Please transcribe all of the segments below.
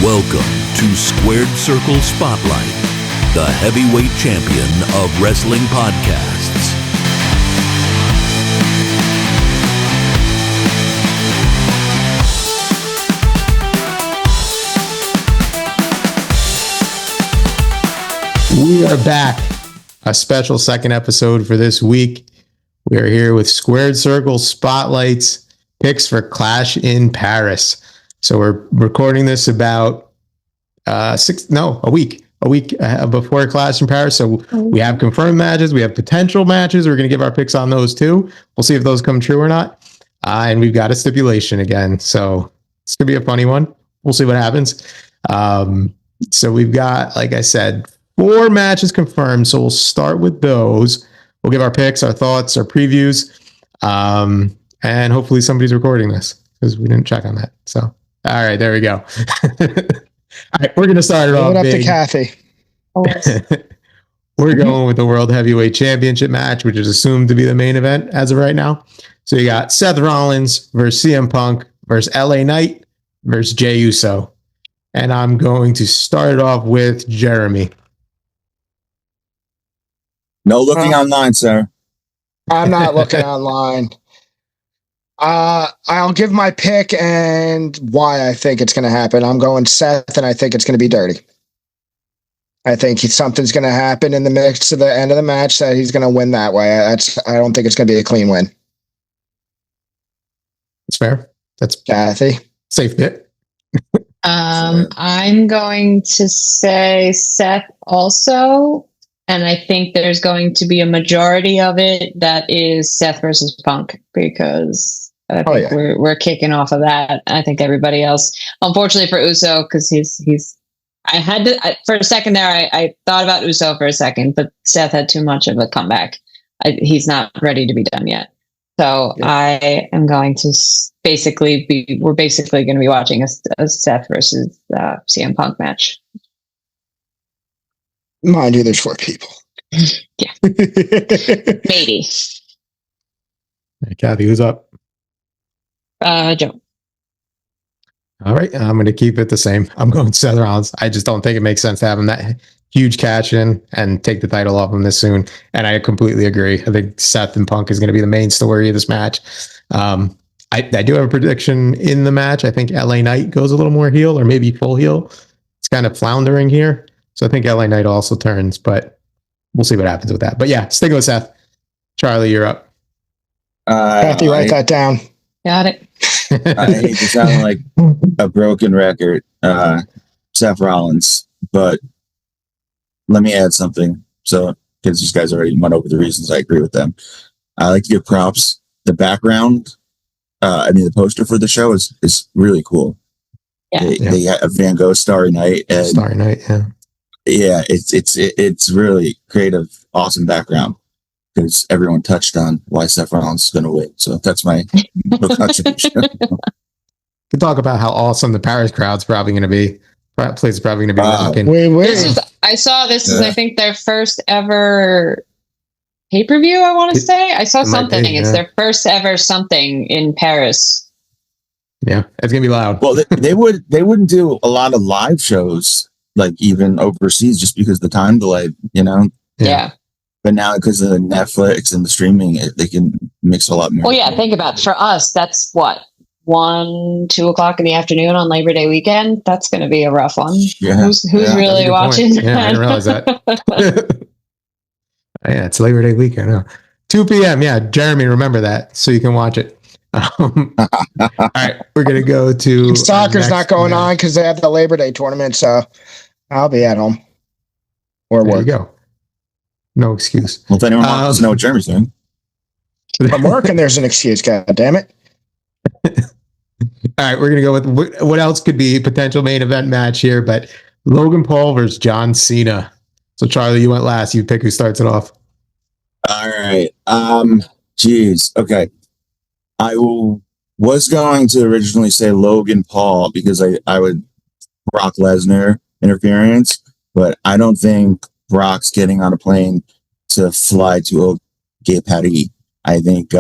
Welcome to Squared Circle Spotlight, the heavyweight champion of wrestling podcasts. We are back. A special second episode for this week. We are here with Squared Circle Spotlights, picks for Clash in Paris. So we're recording this about a week before Clash in Paris. So we have confirmed matches. We have potential matches. We're going to give our picks on those too. We'll see if those come true or not. And we've got a stipulation again. So it's going to be a funny one. We'll see what happens. So we've got, like I said, 4 matches confirmed. So we'll start with those. We'll give our picks, our thoughts, our previews. And hopefully somebody's recording this because we didn't check on that. So. All right, there we go. All right, we're going to start it off up big. to Kathy. We're going with the World Heavyweight Championship match, which is assumed to be the main event as of right now. So you got Seth Rollins versus CM Punk versus LA Knight versus Jey Uso. And I'm going to start it off with Jeremy. No looking online, sir. I'm not looking online. I'll give my pick and why I think it's going to happen. I'm going Seth, and I think it's going to be dirty. I think something's going to happen in the mix to the end of the match that he's going to win that way. I don't think it's going to be a clean win. That's fair. That's Kathy. Safe bit. I'm going to say Seth also, and I think there's going to be a majority of it that is Seth versus Punk because I think we're kicking off of that. I think everybody else, unfortunately for Uso, because for a second there, I thought about Uso for a second, but Seth had too much of a comeback. He's not ready to be done yet. So yeah. I am going to we're basically going to be watching a Seth versus CM Punk match. Mind you, there's 4 people. Yeah. Maybe. Hey, Kathy, who's up? Joe. All right, I'm going to keep it the same. I'm going Seth Rollins. I just don't think it makes sense to have him that huge cash in and take the title off him this soon. And I completely agree. I think Seth and Punk is going to be the main story of this match. I do have a prediction in the match. I think LA Knight goes a little more heel or maybe full heel. It's kind of floundering here. So I think LA Knight also turns, but we'll see what happens with that. But yeah, sticking with Seth. Charlie, you're up. Kathy, write that down. Got it. I hate to sound like a broken record, Seth Rollins, but let me add something. So, because these guys already went over the reasons I agree with them. I like to give props. The background, the poster for the show is really cool. Yeah. They have Van Gogh Starry Night. And Starry Night, yeah. Yeah, it's really creative, awesome background. Because everyone touched on why Seth Rollins is going to win. So that's my contribution. We talk about how awesome the Paris crowd's probably going to be. Place is probably going to be rocking. I saw this is, I think, their first ever pay-per-view, I want to say. I saw something. It's their first ever something in Paris. Yeah, it's going to be loud. Well, they wouldn't do a lot of live shows, like even overseas, just because of the time delay, Yeah. But now, because of the Netflix and the streaming, they can mix a lot more. Well, yeah, think about it. For us, that's what, 1, 2 o'clock in the afternoon on Labor Day weekend? That's going to be a rough one. Yeah. Who's really watching? Yeah, I didn't realize that. Yeah, it's Labor Day weekend. Huh? 2 p.m. Yeah, Jeremy, remember that so you can watch it. All right, we're going to go to... Soccer's not going on because they have the Labor Day tournament, so I'll be at home. Or there work. You go. No excuse. Well, if anyone wants to know what Jeremy's doing. I'm working, there's an excuse, god damn it. All right, we're going to go with what else could be a potential main event match here, but Logan Paul versus John Cena. So, Charlie, you went last. You pick who starts it off. All right. Okay. I was going to originally say Logan Paul because I would Brock Lesnar interference, but I don't think Brock's getting on a plane to fly to Gay Paris. I think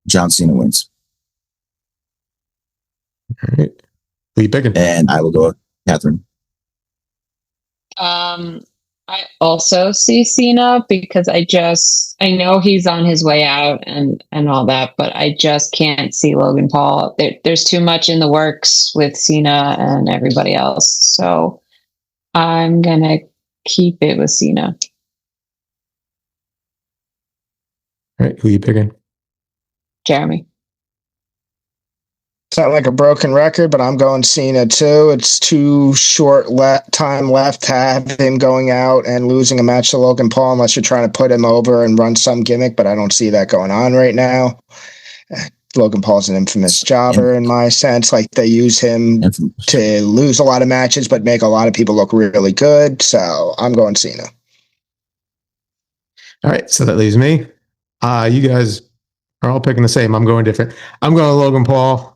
John Cena wins. All right. Who are you picking? And I will go Catherine. I also see Cena because I know he's on his way out and all that, but I just can't see Logan Paul. There's too much in the works with Cena and everybody else. So I'm going to keep it with Cena. All right, who are you picking? Jeremy. Sound like a broken record, but I'm going Cena too. It's too short time left to have him going out and losing a match to Logan Paul unless you're trying to put him over and run some gimmick, but I don't see that going on right now. Logan Paul's an infamous jobber in my sense. Like, they use him to lose a lot of matches, but make a lot of people look really good. So I'm going Cena. All right, so that leaves me. You guys are all picking the same. I'm going different. I'm going Logan Paul.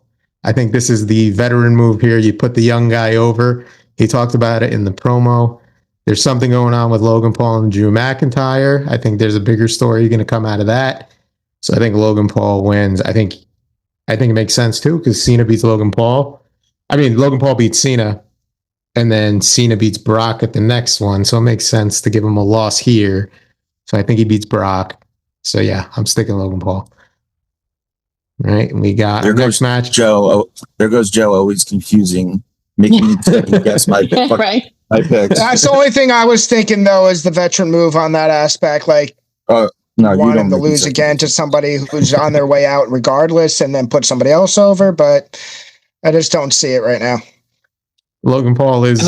I think this is the veteran move here. You put the young guy over. He talked about it in the promo. There's something going on with Logan Paul and Drew McIntyre. I think there's a bigger story going to come out of that. So I think Logan Paul wins. I think it makes sense too because Cena beats Logan Paul. I mean, Logan Paul beats Cena, and then Cena beats Brock at the next one. So it makes sense to give him a loss here. So I think he beats Brock. So yeah, I'm sticking Logan Paul. All right, we got there goes match. Joe. There goes Joe, always confusing, making me second guess my right. My picks. That's the only thing I was thinking though, is the veteran move on that aspect. Like, no, want him to lose again to somebody who's on their way out regardless, and then put somebody else over. But I just don't see it right now. Logan Paul is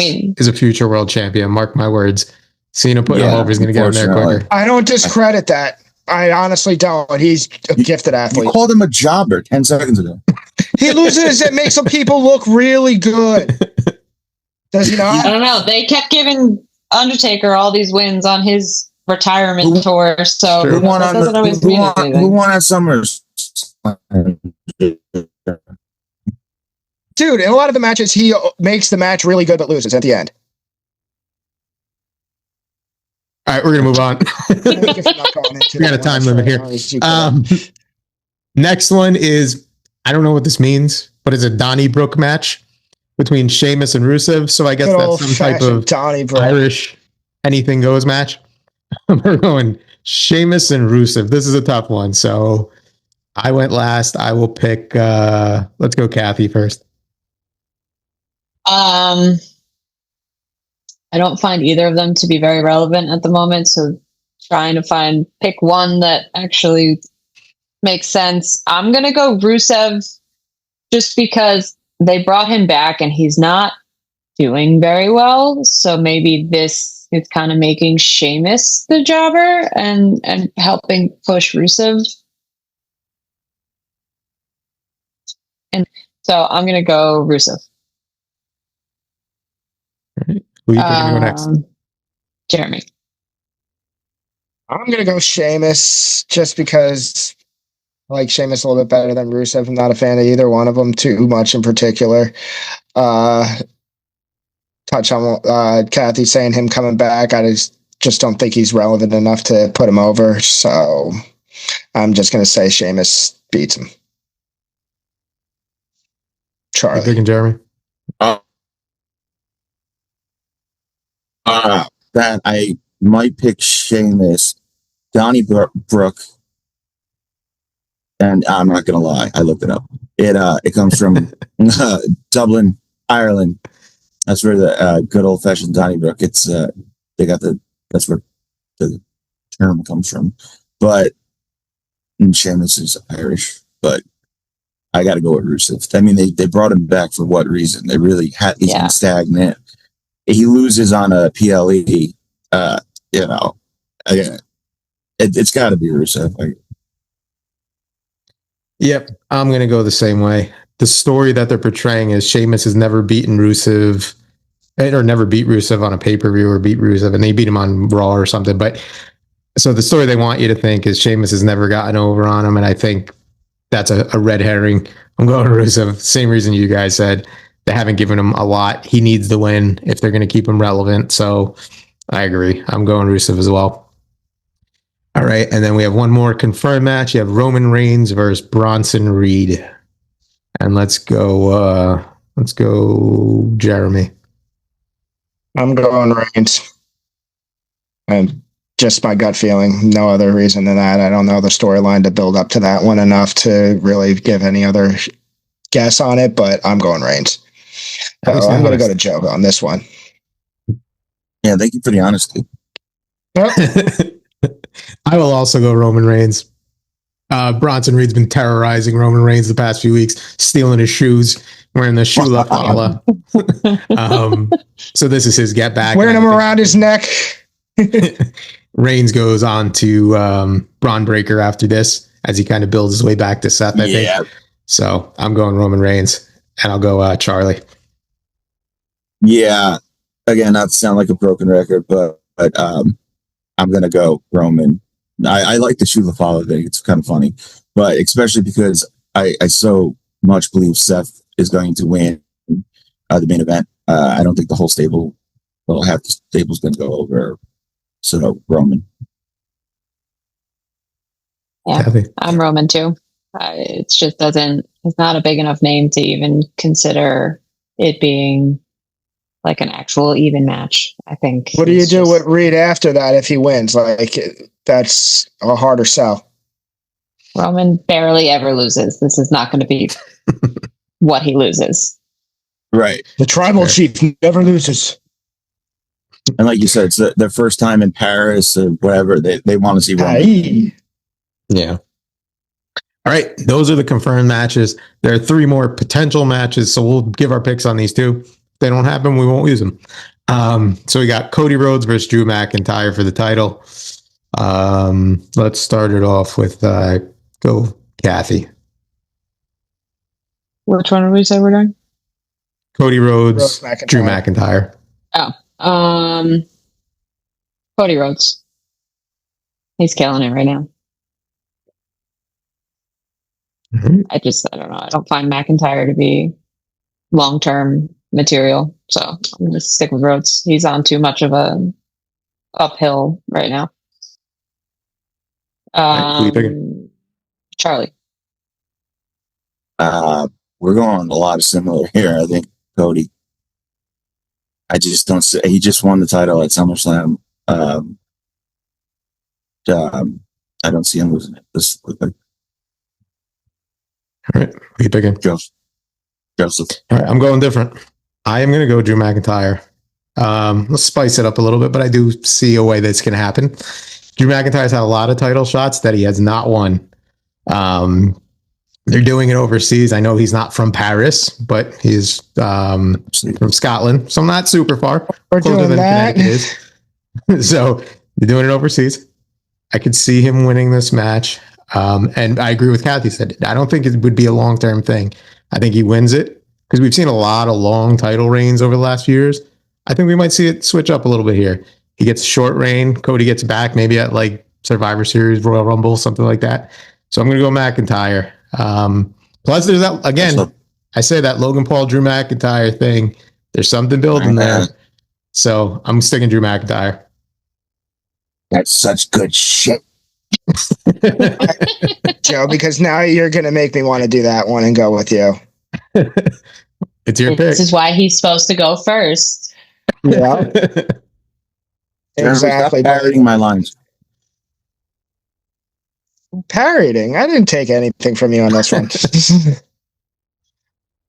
a future world champion. Mark my words. Cena putting him over is going to get him there quicker. I don't discredit that. I honestly don't. He's a gifted athlete. You called him a jobber 10 seconds ago. He loses. It makes some people look really good. Does he not? I don't know. They kept giving Undertaker all these wins on his retirement tour. So who won on SummerSlam? Dude, in a lot of the matches, he makes the match really good but loses at the end. All right, we're going to move on. We got a time limit here. Next one is, I don't know what this means, but it's a Donnybrook match between Sheamus and Rusev. So I guess that's some type of Irish anything goes match. We're going Sheamus and Rusev. This is a tough one. So I went last. I will pick, let's go Kathy first. I don't find either of them to be very relevant at the moment. So trying to pick one that actually makes sense. I'm going to go Rusev just because they brought him back and he's not doing very well. So maybe this is kind of making Sheamus the jobber and helping push Rusev. And so I'm going to go Rusev. All right. Who are you picking to go next? Jeremy. I'm going to go Sheamus just because I like Sheamus a little bit better than Rusev. I'm not a fan of either one of them too much in particular. Touch on Kathy saying him coming back. I just don't think he's relevant enough to put him over. So I'm just going to say Sheamus beats him. Charlie. Picking Jeremy. That I might pick Sheamus, Donnybrook, and I'm not gonna lie, I looked it up. It comes from Dublin, Ireland. That's where the good old fashioned Donnybrook. It's that's where the term comes from. But Sheamus is Irish, but I got to go with Rusev. I mean, they brought him back for what reason? They really had he's been stagnant. He loses on a PLE. It's got to be Rusev. Yep, I'm going to go the same way. The story that they're portraying is Sheamus has never beaten Rusev, or never beat Rusev on a pay-per-view or beat Rusev, and they beat him on Raw or something. But so the story they want you to think is Sheamus has never gotten over on him, and I think that's a red herring. I'm going Rusev. Same reason you guys said. They haven't given him a lot. He needs the win if they're going to keep him relevant. So I agree. I'm going Rusev as well. All right. And then we have one more confirmed match. You have Roman Reigns versus Bronson Reed. And let's go Jeremy. I'm going Reigns. And just my gut feeling. No other reason than that. I don't know the storyline to build up to that one enough to really give any other guess on it, but I'm going Reigns. So I'm going to go to Joe on this one. Yeah, thank you for the honesty. I will also go Roman Reigns. Bronson Reed's been terrorizing Roman Reigns the past few weeks, stealing his shoes, wearing the shoe la fala. So this is his get back. Wearing them around his neck. Reigns goes on to Braun Breaker after this as he kind of builds his way back to Seth, I think. So I'm going Roman Reigns, and I'll go Charlie. Yeah. Again, not to sound like a broken record, but I'm going to go Roman. I like the shoe la fala thing. It's kind of funny, but especially because I so much believe Seth is going to win the main event. I don't think the whole stable, well, half the stable's going to go over. So Roman. Yeah, I'm Roman too. It just it's not a big enough name to even consider it being like an actual even match, I think. What do you do with Reed after that if he wins? Like, that's a harder sell. Roman barely ever loses. This is not going to be what he loses. Right. The tribal chief never loses. And like you said, it's their first time in Paris or whatever. They want to see Roman. Yeah. All right. Those are the confirmed matches. There are 3 more potential matches, so we'll give our picks on these 2. If they don't happen, we won't use them. So we got Cody Rhodes versus Drew McIntyre for the title. Let's start it off with go Kathy. Which one did we say we're doing? Cody Rhodes, Drew McIntyre. Cody Rhodes. He's killing it right now. Mm-hmm. I don't know. I don't find McIntyre to be long-term material. So I'm going to stick with Rhodes. He's on too much of a uphill right now. Charlie. We're going a lot of similar here. I think Cody. I just don't see. He just won the title at SummerSlam. I don't see him losing it. All right, who you picking? Joseph. All right, I'm going different. I am going to go Drew McIntyre. Let's spice it up a little bit, but I do see a way that's going to happen. Drew McIntyre's had a lot of title shots that he has not won. They're doing it overseas. I know he's not from Paris, but he's from Scotland, so not super far. We're doing that. Connecticut is. So they're doing it overseas. I could see him winning this match. And I agree with Kathy said. I don't think it would be a long-term thing. I think he wins it because we've seen a lot of long title reigns over the last few years. I think we might see it switch up a little bit here. He gets a short reign. Cody gets back maybe at like Survivor Series, Royal Rumble, something like that. So I'm going to go McIntyre. Plus there's that, again, I say that Logan Paul, Drew McIntyre thing. There's something building there. So I'm sticking Drew McIntyre. That's such good shit. Joe, because now you're going to make me want to do that one and go with you. It's your pick. This is why he's supposed to go first. Yeah. Exactly. Parroting my lines. Parroting? I didn't take anything from you on this one.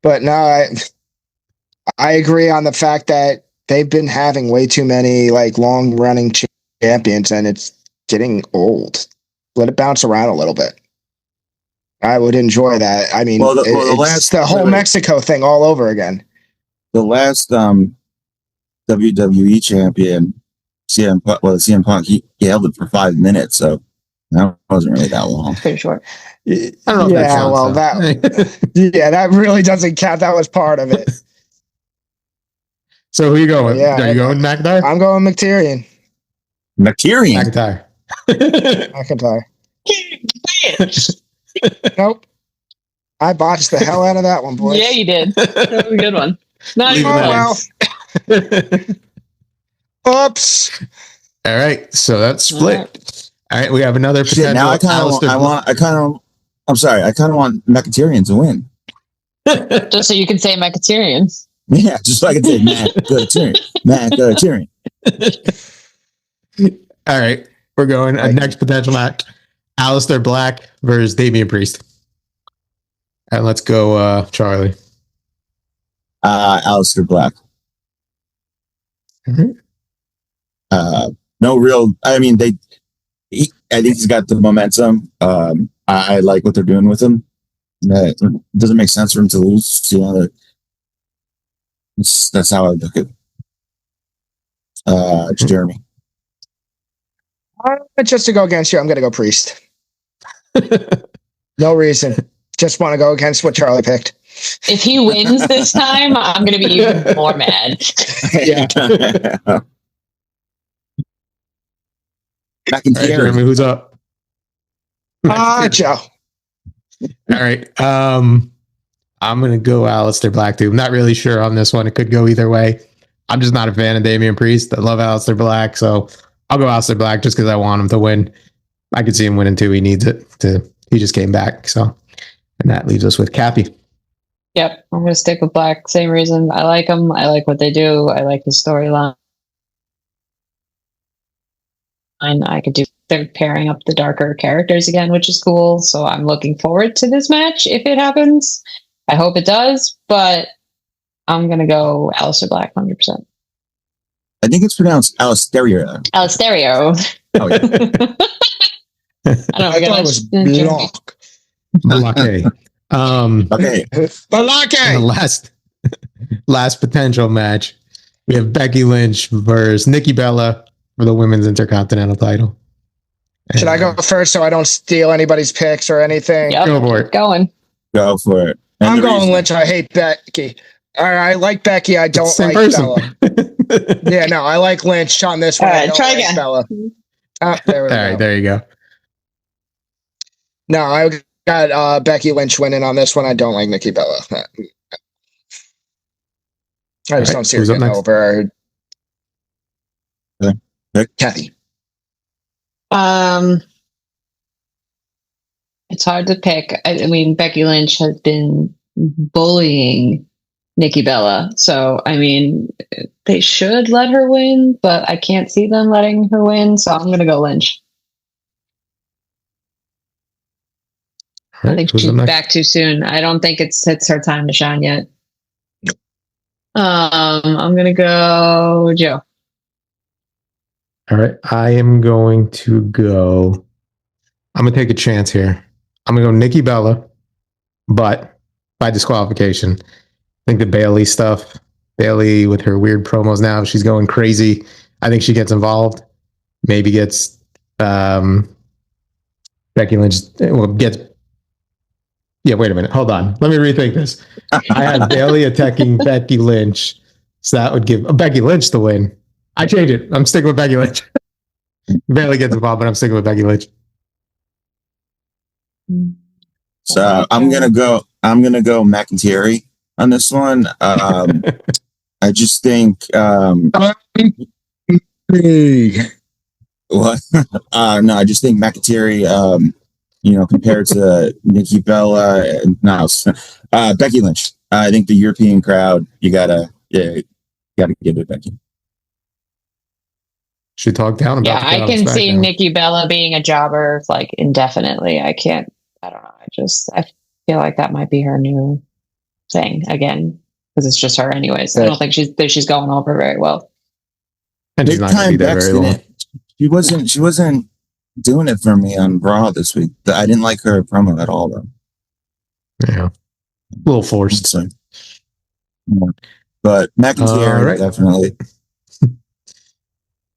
But no, I agree on the fact that they've been having way too many like long running champions and it's getting old. Let it bounce around a little bit. I would enjoy that. I mean, it's the whole Mexico thing all over again. The last WWE champion, CM Punk, he held it for 5 minutes, so that wasn't really that long. Pretty short. I don't know that really doesn't count. That was part of it. So who you going? Yeah, are you going McIntyre? I'm going McTyrion. McIntyre. McIntyre. Nope. I botched the hell out of that one, boys. Yeah, you did. That was a good one. Oops. All right, so that's split. All right, we have another potential. Now I kind of want McTyrion to win. Just so you can say McTyrion. Yeah, just so I can say McTyrion. Tyrion. All right. We're going next potential match. Aleister Black versus Damian Priest. And let's go, Charlie. Aleister Black. Mm-hmm. No real. I mean, I think he's got the momentum. I like what they're doing with him. It doesn't make sense for him to lose. That's how I look at it. Jeremy. Just to go against you, I'm going to go Priest. No reason. Just want to go against what Charlie picked. If he wins this time, I'm going to be even more mad. Yeah. All right, Jeremy, who's up? Joe. All right. I'm going to go Aleister Black, too. I'm not really sure on this one. It could go either way. I'm just not a fan of Damian Priest. I love Aleister Black, so I'll go Aleister Black just because I want him to win. I could see him winning, too. He needs it. He just came back, so. And that leaves us with Kathy. Yep, I'm going to stick with Black. Same reason. I like him. I like what they do. I like his storyline. And I could do, they're pairing up the darker characters again, which is cool. So I'm looking forward to this match if it happens. I hope it does, but I'm going to go Aleister Black 100%. I think it's pronounced Alisterio. Alisterio. Oh, yeah. I don't know. I thought it was Block. Okay. Okay. And the last potential match, we have Becky Lynch versus Nikki Bella for the women's intercontinental title. Should I go first so I don't steal anybody's picks or anything? Yep, go for it. Go for it. And I'm going Lynch. I hate Becky. All right, I like Becky. I don't like Bella. Yeah, no, I like Lynch on this one. All right, try again. Bella. There we All go. right, there you go. No, I got Becky Lynch winning on this one. I don't like Nikki Bella. I just don't see her getting over. Kathy. It's hard to pick. I mean, Becky Lynch has been bullying Nikki Bella, so I mean, they should let her win, but I can't see them letting her win, so I'm going to go Lynch. Right, I think she's back too soon. I don't think it's her time to shine yet. I'm going to go Joe. All right, I am going to go. I'm going to take a chance here. I'm going to go Nikki Bella, but by disqualification. I think the Bailey stuff, Bailey with her weird promos now, she's going crazy. I think she gets involved. Maybe gets Becky Lynch. Well, gets. Yeah, wait a minute. Hold on. Let me rethink this. I had Bailey attacking Becky Lynch, so that would give Becky Lynch the win. I change it. I'm sticking with Becky Lynch. Bailey gets involved, but I'm sticking with Becky Lynch. So I'm gonna go McIntyre on this one. I just think what? No, I just think McIntyre. Compared to Nikki Bella and Becky Lynch. I think the European crowd, you gotta give it Becky. She talked down about. Yeah, I can see Nikki Bella being a jobber like indefinitely. I don't know. I feel like that might be her new thing again because it's just her anyways. I don't think she's going over very well. And she's not going to be there very long. She wasn't doing it for me on Raw this week. I didn't like her promo at all, though. Yeah, a little forced. So, but McIntyre definitely.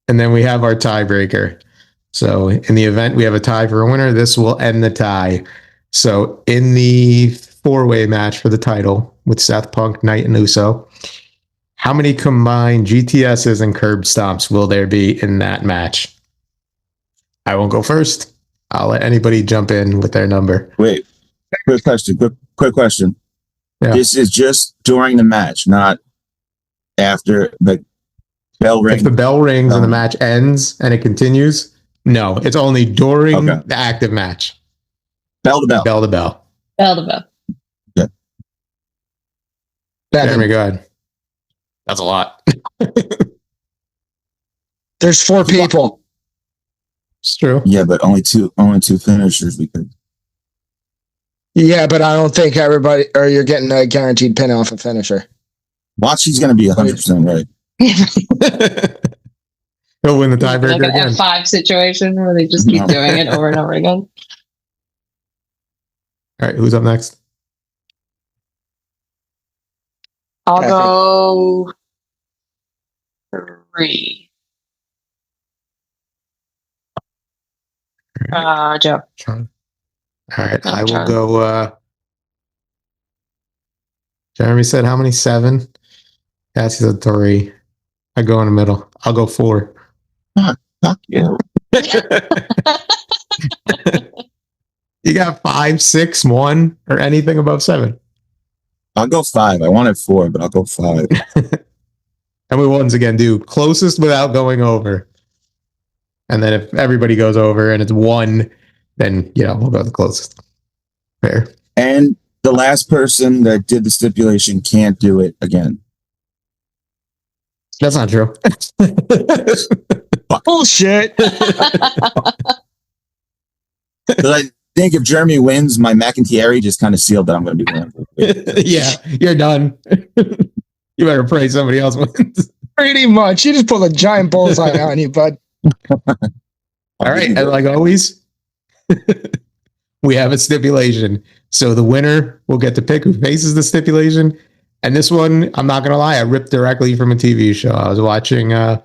And then we have our tiebreaker. So in the event we have a tie for a winner, this will end the tie. So in the 4-way match for the title with Seth, Punk, Knight, and Uso, how many combined GTSs and curb stomps will there be in that match? I won't go first. I'll let anybody jump in with their number. Wait, quick question. Yeah. This is just during the match, not after the bell rings. If the bell rings and the match ends and it continues, no, it's only during the active match. Bell to bell. Bell to bell. Bell to bell. Yeah. Jeremy, go ahead. That's a lot. There's 4 people. It's true. Yeah, but only two finishers we could. Yeah, but I don't think everybody, or you're getting a guaranteed pin off a finisher. Watch, he's going to be 100% right. He'll win the Like tiebreaker an again. F5 situation where they just keep doing it over and over again. All right, who's up next? I'll go 3. Joe. Charlie. All right, Oh, I will Charlie. go. Jeremy said how many? 7. Cassie said 3. I go in the middle. I'll go 4. Fuck you. You got 5, 6, 1, or anything above 7. I'll go 5. I wanted 4, but I'll go 5. And we once again do closest without going over. And then if everybody goes over and it's 1, then we'll go the closest. Fair. And the last person that did the stipulation can't do it again. That's not true. Bullshit. Because I think if Jeremy wins, my McIntyre just kind of sealed that I'm going to be winning. Yeah, you're done. You better pray somebody else wins. Pretty much. You just pulled a giant bullseye on you, bud. All right, and like always, we have a stipulation. So the winner will get to pick who faces the stipulation. And this one, I'm not going to lie, I ripped directly from a TV show. I was watching, I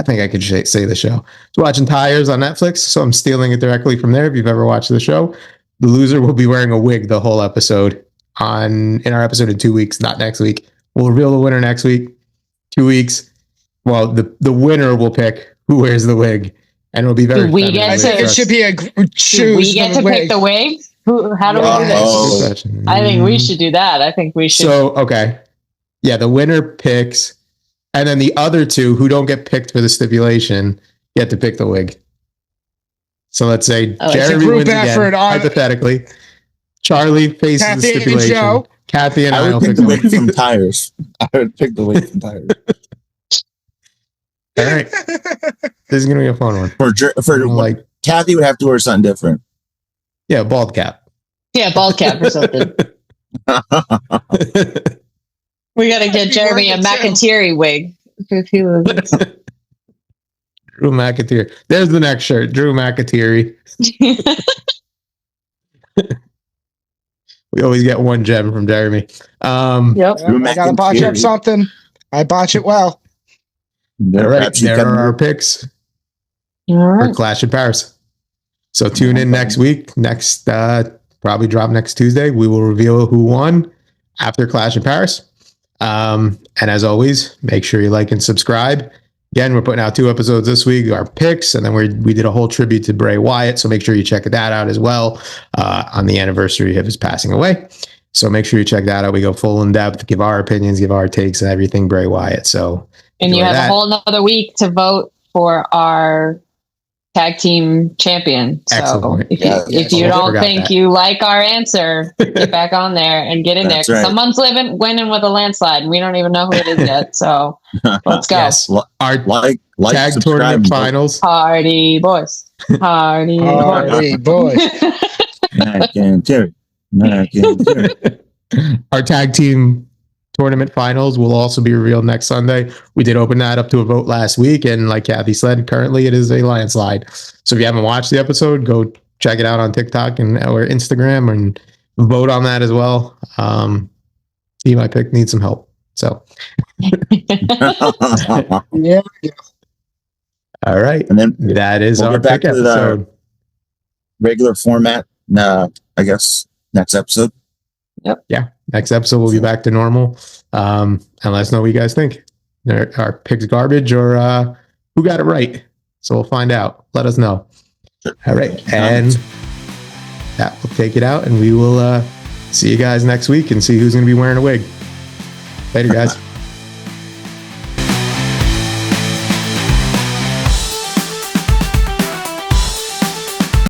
think I could say the show. I was watching Tires on Netflix, so I'm stealing it directly from there. If you've ever watched the show, the loser will be wearing a wig the whole episode in our episode in 2 weeks, not next week. We'll reveal the winner next week. 2 weeks. Well, the winner will pick who wears the wig, and it'll be very. We get I think it should be a choose. We get to pick the wig. How do we do this? I think we should do that. I think we should. So okay, yeah, the winner picks, and then the other 2 who don't get picked for the stipulation get to pick the wig. So let's say Jeremy wins again, hypothetically. Charlie faces Kathy the stipulation. And Kathy and I I would pick the wig from Tires. I would pick the wig from Tires. All right, this is gonna be a fun one. For Like, Kathy would have to wear something different. yeah, bald cap. Yeah, bald cap or something. We got to get Jeremy a McIntyre wig. If he was. Drew McIntyre. There's the next shirt. Drew McIntyre. We always get one gem from Jeremy. Yep. I gotta botch up something. I botch it well. All right, there are our picks for Clash in Paris. So tune in next week. Next, probably drop next Tuesday. We will reveal who won after Clash in Paris. And as always, make sure you like and subscribe. Again, we're putting out 2 episodes this week, our picks, and then we did a whole tribute to Bray Wyatt. So make sure you check that out as well on the anniversary of his passing away. So make sure you check that out. We go full in depth, give our opinions, give our takes and everything Bray Wyatt. So and you have a whole nother week to vote for our tag team champion. So excellent. if you don't think you like our answer, get back on there and get in there. Right. Someone's winning with a landslide and we don't even know who it is yet. So let's go. Yes. Our tag subscribe, tournament finals. Party boys. Party boys. Our tag team tournament finals will also be revealed next Sunday. We did open that up to a vote last week, and like Kathy said, currently it is a landslide. So if you haven't watched the episode, go check it out on TikTok or Instagram and vote on that as well. See, my pick needs some help. So yeah. All right. And then that is our pick episode. Regular format. I guess next episode. Yep. Yeah. Next episode we'll be back to normal. And let us know what you guys think. Our picks garbage or who got it right. So we'll find out. Let us know. All right. And that will take it out, and we will see you guys next week and see who's going to be wearing a wig. Later, guys.